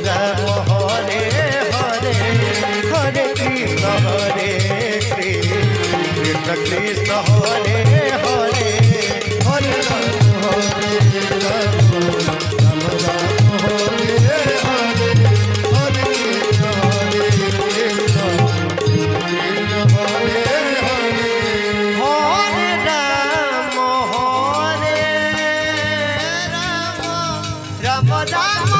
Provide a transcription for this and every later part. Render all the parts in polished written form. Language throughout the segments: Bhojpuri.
राम हरे हरे हरे कृष्ण कृष्ण हरे हरे हरे राम राम राम हरे हरे हरे कृष्ण हरे कृष्ण हरे हरे हरे राम राम राम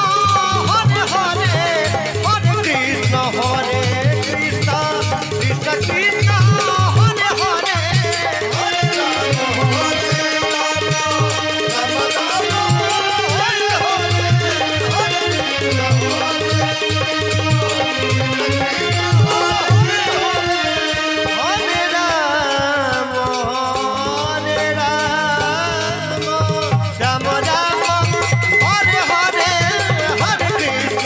हरे हरे हरे कृष्ण कृष्ण कृष्ण हरे हरे हरे राम राम राम हरे हरे हरे कृष्ण हरे राम राम राम हरे हरे हरे कृष्ण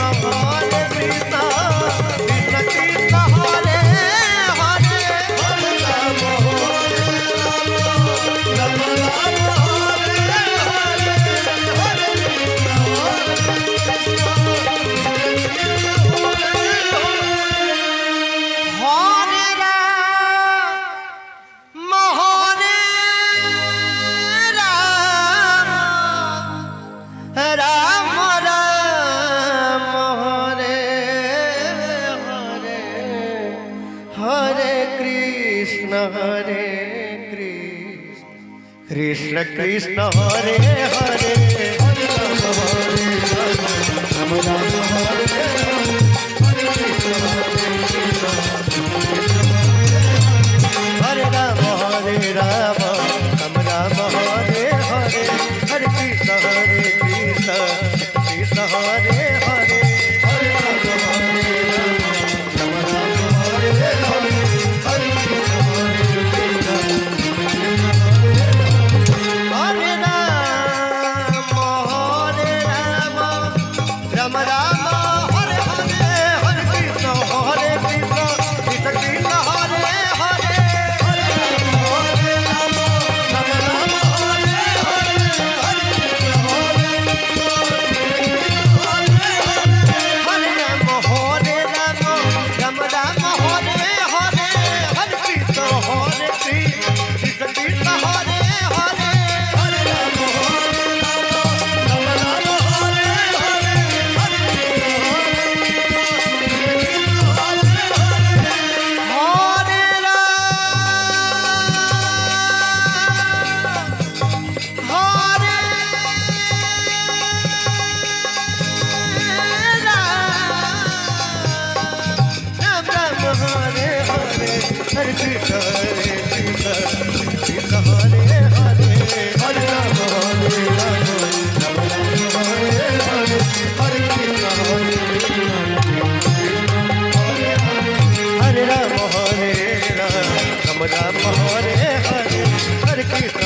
कृष्ण कृष्ण हरे हरे हरे राम राम राम हरे हरे हरे कृष्ण हरे राम राम राम हरे हरे हरे कृष्ण कृष्ण कृष्ण हरे हरे हरे राम राम हरे हरे कृष्ण हरे राम राम राम हरे हरे हरे कृष्ण कृष्ण हरे हरे हरे राम राम राम हरे हरे हरे कृष्ण हरे राम राम राम हरे हरे हरे कृष्ण कृष्ण कृष्ण हरे हरे हरे राम राम राम हरे हरे हरे कृष्ण हरे राम राम राम हरे हरे हरे कृष्ण कृष्ण कृष्ण हरे हरे हरे राम राम राम हरे हरे हरे हरे कृष्ण कृष्ण हरे हरे हरे राम राम हरे हरे हरे कृष्ण हरे राम राम हरे हरे हरे कृष्ण